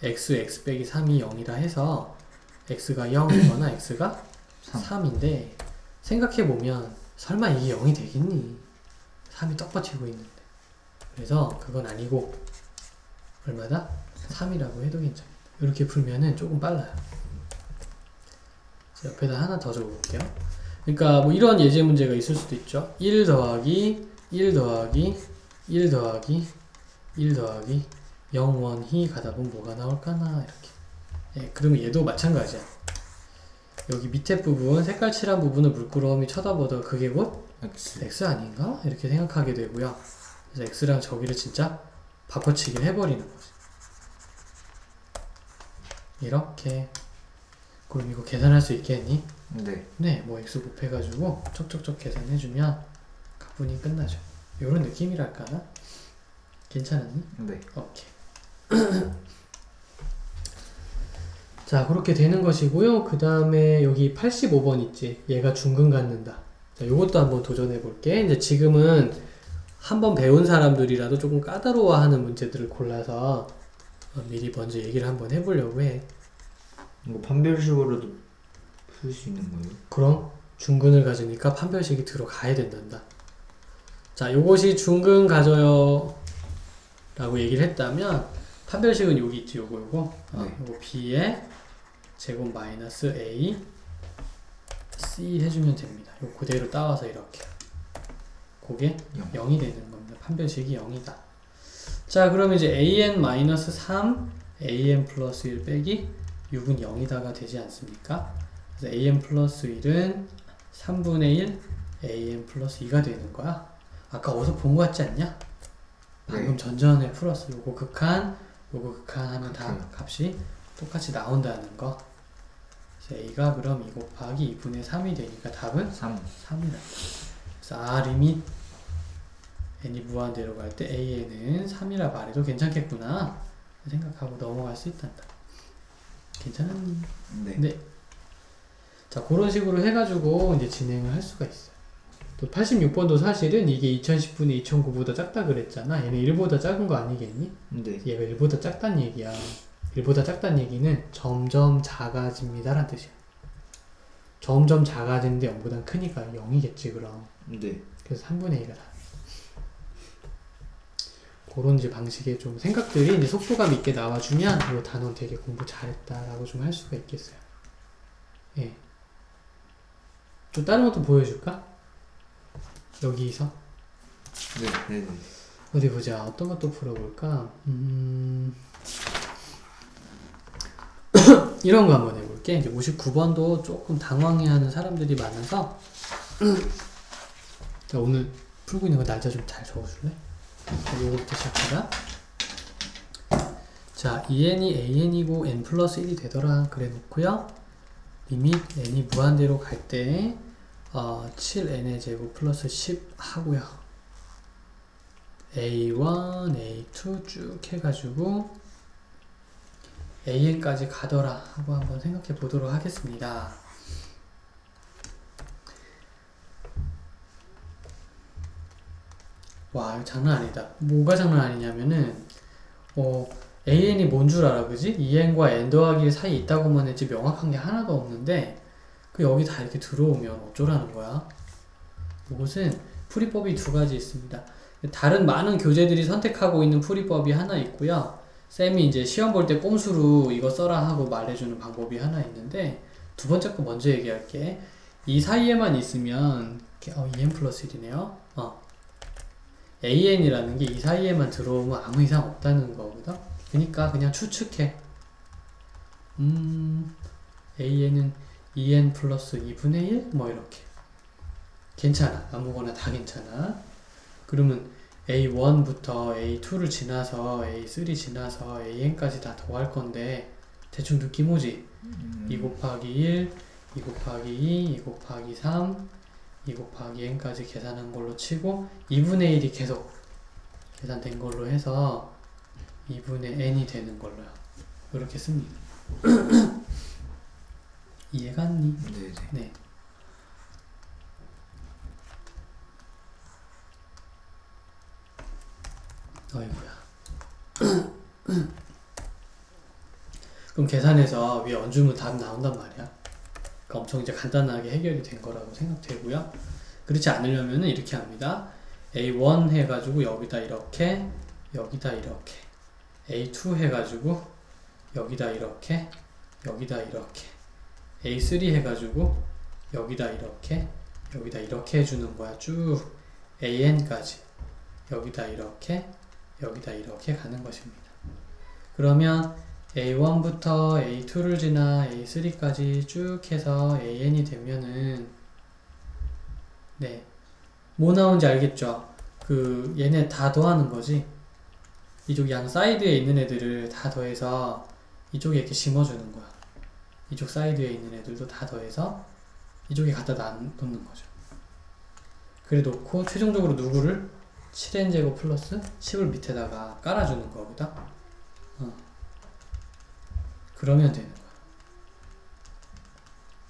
x 빼기 3이 0이라 해서 x가 0이거나 x가 3인데, 생각해보면 설마 이게 0이 되겠니? 3이 떡 버티고 있는데. 그래서 그건 아니고 얼마다? 3이라고 해도 괜찮습니다. 이렇게 풀면은 조금 빨라요. 옆에다 하나 더 적어볼게요. 그러니까 뭐 이런 예제 문제가 있을 수도 있죠. 1 더하기 1 더하기 1 더하기 1 더하기 0원이 가다 보면 뭐가 나올까나, 이렇게. 예, 그러면 얘도 마찬가지야. 여기 밑에 부분, 색깔 칠한 부분을 물끄러미 쳐다보다가 그게 곧 x 아닌가? 이렇게 생각하게 되고요. 그래서 x랑 저기를 진짜 바꿔치기를 해버리는 거지. 이렇게. 그럼 이거 계산할 수 있겠니? 네. 네, 뭐 x 곱해가지고 척척척 계산해주면 가분이 끝나죠. 요런 느낌이랄까나? 괜찮았니? 네. 오케이. 자, 그렇게 되는 것이고요. 그 다음에 여기 85번 있지. 얘가 중근 갖는다. 자, 요것도 한번 도전해 볼게. 이제 지금은 한번 배운 사람들이라도 조금 까다로워하는 문제들을 골라서 미리 먼저 얘기를 한번 해보려고 해. 이거 판별식으로도 풀 수 있는 거예요? 그럼 중근을 가지니까 판별식이 들어가야 된단다. 자, 요것이 중근 가져요 라고 얘기를 했다면, 판별식은 여기 있지. 요거 네. 요거 b의 제곱 마이너스 a c 해주면 됩니다. 요 그대로 따와서 이렇게 그게 0이 되는 겁니다. 판별식이 0이다. 자, 그러면 이제 an-3 an 플러스 1 빼기 6은 0이다가 되지 않습니까? 그래서 an 플러스 1은 3분의 1 an 플러스 2가 되는 거야. 아까 어디서 본 거 같지 않냐? 방금 전전에 풀었어. 요거 극한, 요거 극한 하면 다 값이 똑같이 나온다는 거. 그래서 a가 그럼 2 곱하기 2분의 3이 되니까 답은 3이다. 그래서 리밋 n이 무한대로 갈 때 an은 3이라 말해도 괜찮겠구나 생각하고 넘어갈 수 있단다. 괜찮았니? 네. 자, 그런 식으로 해가지고 이제 진행을 할 수가 있어요. 또 86번도 사실은 이게 2010분의 2009보다 작다 그랬잖아. 얘는 1보다 작은 거 아니겠니? 네. 얘가 1보다 작다는 얘기야. 1보다 작다는 얘기는 점점 작아집니다 라는 뜻이야. 점점 작아지는데 0보단 크니까 0이겠지 그럼. 네. 그래서 3분의 2가 다. 그런 이제 방식의 좀 생각들이 이제 속도감 있게 나와주면 이 단원 되게 공부 잘했다라고 좀 할 수가 있겠어요. 예. 또 다른 것도 보여줄까? 여기서? 네. 어디 보자. 어떤 것도 풀어볼까? 이런 거 한번 해볼게. 이제 59번도 조금 당황해하는 사람들이 많아서 자, 오늘 풀고 있는 거 날짜 좀 잘 적어줄래? 이거부터 시작하자. 자, 2n이 an이고 n 플러스 1이 되더라 그래 놓고요. 리밋 n이 무한대로 갈 때 7n의 제곱 플러스 10 하고요. a1, a2 쭉 해가지고 an까지 가더라 하고 한번 생각해 보도록 하겠습니다. 와, 이거 장난 아니다. 뭐가 장난 아니냐면은 an이 뭔 줄 알아, 그지? 2n과 n 더하기 사이 있다고만 했지 명확한 게 하나도 없는데 그 여기 다 이렇게 들어오면 어쩌라는 거야? 이것은 풀이법이 두 가지 있습니다. 다른 많은 교재들이 선택하고 있는 풀이법이 하나 있고요. 쌤이 이제 시험 볼 때 꼼수로 이거 써라 하고 말해주는 방법이 하나 있는데, 두 번째 거 먼저 얘기할게. 이 사이에만 있으면 2n 플러스 1이네요. an이라는 게 이 사이에만 들어오면 아무 이상 없다는 거거든. 그러니까 그냥 추측해. an은 2n 플러스 2분의 1? 뭐 이렇게. 괜찮아. 아무거나 다 괜찮아. 그러면 a1부터 a2를 지나서 a3 지나서 an까지 다 더할 건데 대충 느낌 오지? 2 곱하기 1, 2 곱하기 2, 2 곱하기 3, 2 곱하기 n까지 계산한 걸로 치고 2분의 1이 계속 계산된 걸로 해서 2분의 n이 되는 걸로요. 이렇게 씁니다. 이해갔니? 네. 어이구야. 그럼 계산해서 위에 얹으면 답 나온단 말이야. 그러니까 엄청 이제 간단하게 해결이 된 거라고 생각되고요. 그렇지 않으려면 이렇게 합니다. A1 해가지고 여기다 이렇게, 여기다 이렇게, A2 해가지고 여기다 이렇게, 여기다 이렇게, A3 해가지고 여기다 이렇게, 여기다 이렇게 해주는 거야. 쭉 AN까지 여기다 이렇게, 여기다 이렇게 가는 것입니다. 그러면 A1부터 A2를 지나 A3까지 쭉 해서 AN이 되면은 네, 뭐 나오는지 알겠죠? 그 얘네 다 더하는 거지. 이쪽 양 사이드에 있는 애들을 다 더해서 이쪽에 이렇게 심어주는 거야. 이쪽 사이드에 있는 애들도 다 더해서 이쪽에 갖다 놓는 거죠. 그래 놓고 최종적으로 누구를? 7n제곱 플러스 10을 밑에다가 깔아주는 거거든. 그러면 되는 거야.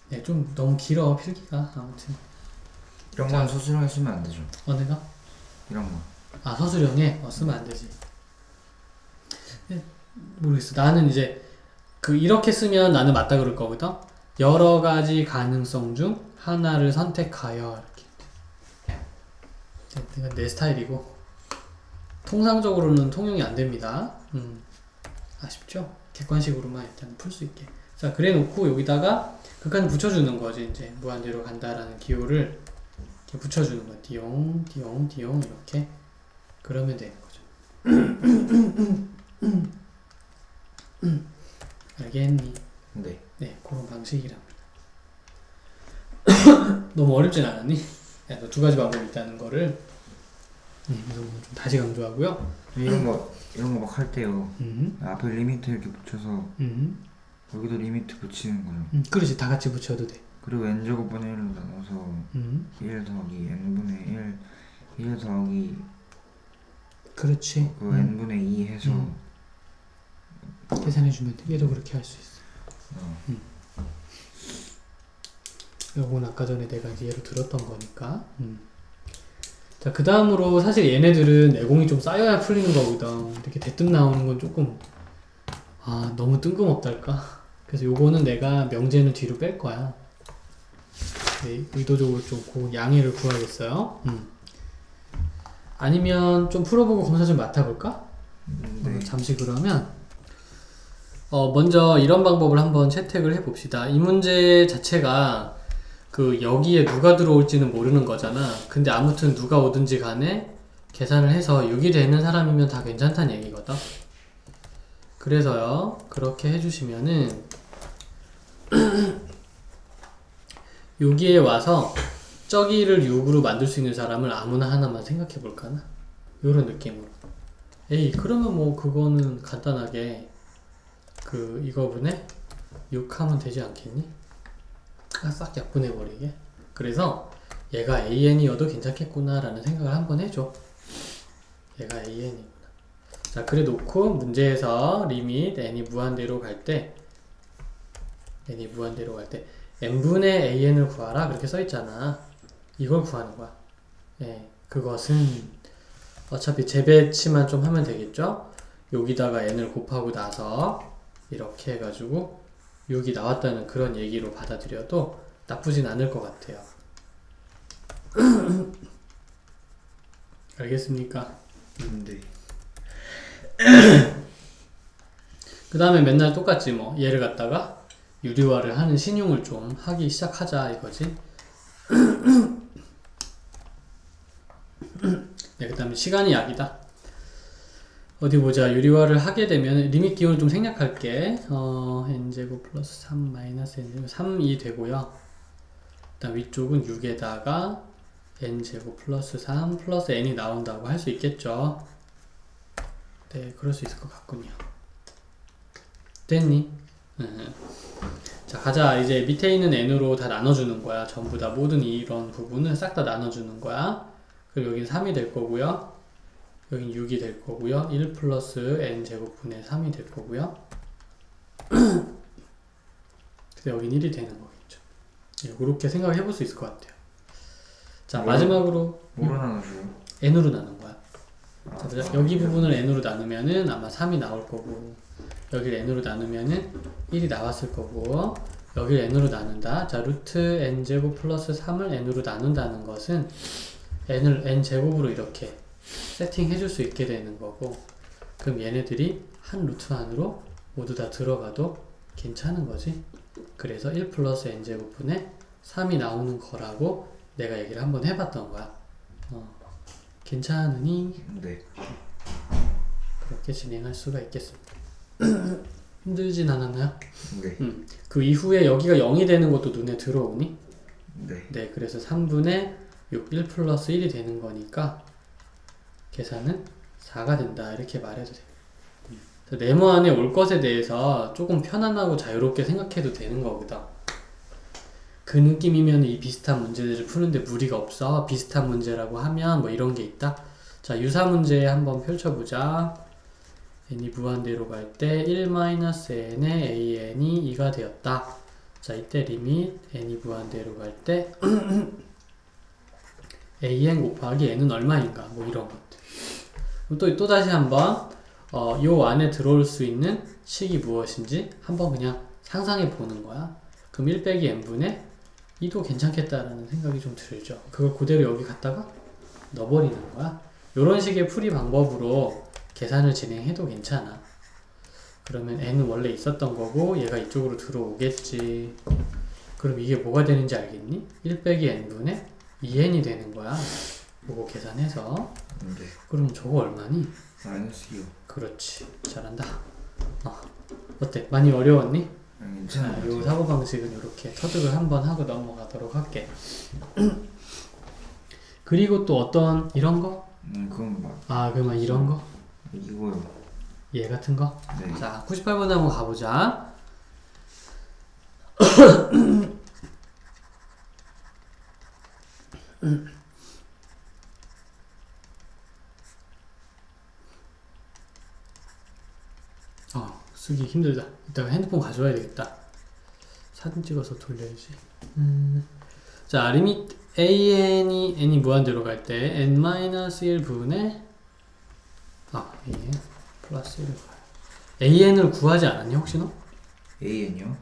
네, 좀 너무 길어 필기가. 아무튼 이런 건 서술형에 쓰면 안 되죠. 내가? 이런 거. 아, 서술형에? 쓰면 안 되지. 네, 모르겠어. 나는 이제 이렇게 쓰면 나는 맞다 그럴 거거든. 여러 가지 가능성 중 하나를 선택하여 이렇게. 이건 내 스타일이고 통상적으로는 통용이 안 됩니다. 아쉽죠? 객관식으로만 일단 풀 수 있게. 자, 그래 놓고 여기다가 극한을 붙여주는 거지. 이제 무한대로 간다라는 기호를 이렇게 붙여주는 거야. 디용, 디용, 디용 이렇게. 그러면 되는 거죠. 알겠니? 네. 네, 그런 방식이랍니다. 너무 어렵진 않았니? 야, 너 두 가지 방법이 있다는 거를 그래서 좀 다시 강조하고요. 이런 거 막 할 때요. 음. 앞에 리미트 이렇게 붙여서 여기도 리미트 붙이는 거요. 그렇지, 다 같이 붙여도 돼. 그리고 n제곱분의 1로 나눠서 1 더하기 n분의 1 더하기 그렇지. 그 n분의 2 해서 계산해주면 돼. 얘도 그렇게 할 수 있어. 요건 아까 전에 내가 이제 예로 들었던 거니까. 자, 그 다음으로 사실 얘네들은 내공이 좀 쌓여야 풀리는 거거든. 이렇게 대뜸 나오는 건 조금 너무 뜬금없달까? 그래서 요거는 내가 명제는 뒤로 뺄 거야. 네, 의도적으로 좀 그 양해를 구하겠어요. 아니면 좀 풀어보고 검사 좀 맡아볼까? 네. 잠시 그러면 먼저 이런 방법을 한번 채택을 해봅시다. 이 문제 자체가 여기에 누가 들어올지는 모르는 거잖아. 근데 아무튼 누가 오든지 간에 계산을 해서 6이 되는 사람이면 다 괜찮다는 얘기거든. 그래서요, 그렇게 해주시면은 여기에 와서 저기를 6으로 만들 수 있는 사람을 아무나 하나만 생각해 볼까나? 요런 느낌으로. 에이, 그러면 뭐 그거는 간단하게 이거분에 6 하면 되지 않겠니? 싹 약분해버리게. 그래서 얘가 AN이어도 괜찮겠구나 라는 생각을 한번 해줘. 얘가 AN이구나. 자, 그래 놓고 문제에서 리밋 n이 무한대로 갈 때 n분의 AN을 구하라 그렇게 써있잖아. 이걸 구하는 거야. 예, 그것은 어차피 재배치만 좀 하면 되겠죠? 여기다가 n을 곱하고 나서 이렇게 해가지고 6이 나왔다는 그런 얘기로 받아들여도 나쁘진 않을 것 같아요. 알겠습니까? 네. 그 다음에 맨날 똑같지 뭐. 얘를 갖다가 유리화를 하는 신용을 좀 하기 시작하자 이거지. 네, 그 다음에 시간이 약이다. 어디 보자. 유리화를 하게 되면 리밋 기호를 좀 생략할게. n제곱 플러스 3 마이너스 n제곱 3이 되고요. 일단 위쪽은 6에다가 n제곱 플러스 3 플러스 n이 나온다고 할 수 있겠죠. 네, 그럴 수 있을 것 같군요. 됐니? 자, 가자. 이제 밑에 있는 n으로 다 나눠주는 거야. 전부 다 모든 이런 부분을 싹 다 나눠주는 거야. 그리고 여긴 3이 될 거고요. 여긴 6이 될 거고요. 1 플러스 n제곱분의 3이 될 거고요. 근데 여긴 1이 되는 거겠죠. 이렇게 생각해 볼 수 있을 것 같아요. 자, 마지막으로 뭐로 나눠줘요? n으로 나눈 거야. 자, 보자. 여기 부분을 n으로 나누면은 아마 3이 나올 거고, 여기를 n으로 나누면은 1이 나왔을 거고, 여기를 n으로 나눈다. 자, 루트 n제곱 플러스 3을 n으로 나눈다는 것은 n을 n제곱으로 이렇게 세팅해 줄 수 있게 되는 거고, 그럼 얘네들이 한 루트 안으로 모두 다 들어가도 괜찮은 거지. 그래서 1 플러스 n제곱분의 3이 나오는 거라고 내가 얘기를 한번 해봤던 거야. 괜찮으니? 네. 그렇게 진행할 수가 있겠습니다. 힘들진 않았나요? 네. 그 이후에 여기가 0이 되는 것도 눈에 들어오니? 네. 네, 그래서 3분의 6, 1 플러스 1이 되는 거니까 계산은 4가 된다 이렇게 말해도 돼요. 네모 안에 올 것에 대해서 조금 편안하고 자유롭게 생각해도 되는 거거든. 그 느낌이면 이 비슷한 문제들을 푸는데 무리가 없어. 비슷한 문제라고 하면 뭐 이런 게 있다. 자, 유사 문제 한번 펼쳐보자. n이 무한대로 갈 때 1-n의 an이 2가 되었다. 자, 이때 리밋 n이 무한대로 갈 때 an 곱하기 n은 얼마인가 뭐 이런 것들. 또 다시 한번 요 안에 들어올 수 있는 식이 무엇인지 한번 그냥 상상해 보는 거야. 그럼 1 빼기 n분의 2도 괜찮겠다라는 생각이 좀 들죠. 그걸 그대로 여기 갖다가 넣어버리는 거야. 요런 식의 풀이 방법으로 계산을 진행해도 괜찮아. 그러면 n은 원래 있었던 거고 얘가 이쪽으로 들어오겠지. 그럼 이게 뭐가 되는지 알겠니? 1 빼기 n분의 2n이 되는 거야. 요거 계산해서 네. 그럼 저거 얼마니? 마이너스 2요. 그렇지. 잘한다. 어때? 많이 어려웠니? 괜찮아. 자, 요 사고방식은 이렇게 터득을 한번 하고 넘어가도록 할게. 그리고 또 어떤 이런 거? 그건 막. 그러면 이런 거? 이거요. 얘 같은 거? 네. 자, 98번 한번 가보자. 쓰기 힘들다. 이따가 핸드폰 가져와야 되겠다. 사진 찍어서 돌려야지. 자, 리밋 n이 무한대로 갈 때 n-1분의 an 플러스 1을 가요. an을 구하지 않았니 혹시 너? an이요?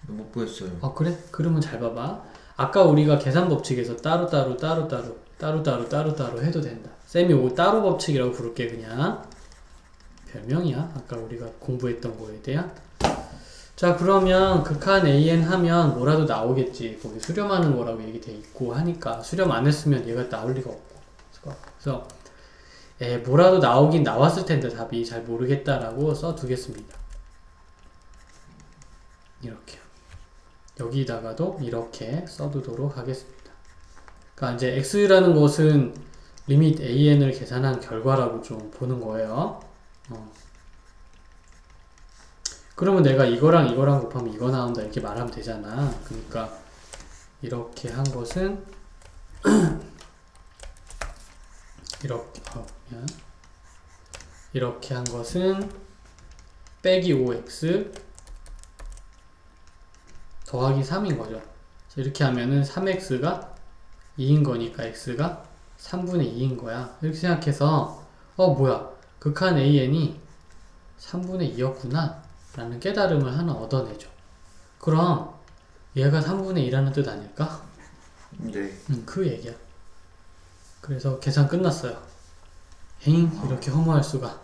못 보였어요. 그래? 그러면 잘 봐봐. 아까 우리가 계산 법칙에서 따로따로 해도 된다. 쌤이 이거 따로 법칙이라고 부를게. 그냥 별명이야. 아까 우리가 공부했던 거에 대한. 자, 그러면 극한 an 하면 뭐라도 나오겠지. 거기 수렴하는 거라고 얘기돼 있고 하니까 수렴 안 했으면 얘가 나올 리가 없고. 그래서 뭐라도 나오긴 나왔을 텐데 답이 잘 모르겠다라고 써두겠습니다. 이렇게. 여기다가도 이렇게 써두도록 하겠습니다. 그러니까 이제 x라는 것은 리밋 an을 계산한 결과라고 좀 보는 거예요. 그러면 내가 이거랑 곱하면 이거 나온다 이렇게 말하면 되잖아. 그러니까 이렇게 한 것은 이렇게 한 것은 빼기 5x 더하기 3인 거죠. 이렇게 하면은 3x가 2인 거니까 x가 3분의 2인 거야. 이렇게 생각해서 뭐야, 극한 an이 3분의 2였구나 라는 깨달음을 하나 얻어내죠. 그럼 얘가 3분의 2라는 뜻 아닐까? 네. 그 얘기야. 그래서 계산 끝났어요. 이렇게 허무할 수가.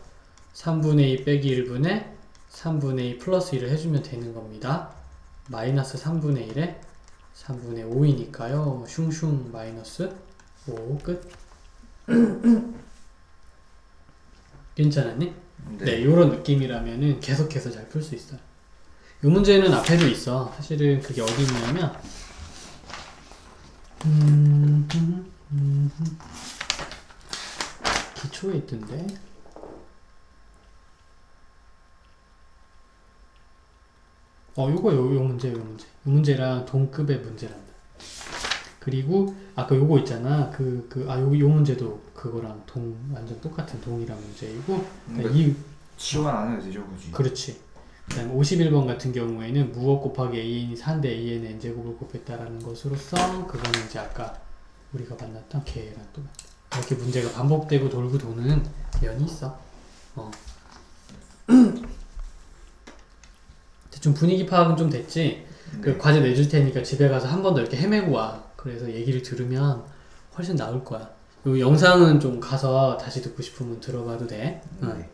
3분의 2 빼기 1분의 3분의 2 플러스 1을 해주면 되는 겁니다. 마이너스 3분의 1에 3분의 5이니까요. 슝슝 마이너스 5 끝. 괜찮았니? 네, 요런 느낌이라면은 계속해서 잘 풀 수 있어요. 이 문제는 앞에도 있어. 사실은 그게 어디 있냐면 기초에 있던데. 요 문제랑 동급의 문제란다. 그리고 아까 요거 있잖아. 요 문제도 그거랑 완전 똑같은 동일한 문제이고. 그러니까 치환 안 해도 되죠, 굳이. 그렇지. 그 다음에 51번 같은 경우에는 무엇 곱하기 an이 4인데 an의 n제곱을 곱했다라는 것으로서 그거는 이제 아까 우리가 만났던 걔랑 또 이렇게 문제가 반복되고 돌고 도는 연이 있어. 대충 분위기 파악은 좀 됐지? 그 과제 내줄 테니까 집에 가서 한 번 더 이렇게 헤매고 와. 그래서 얘기를 들으면 훨씬 나을 거야. 요 영상은 좀 가서 다시 듣고 싶으면 들어봐도 돼. 네.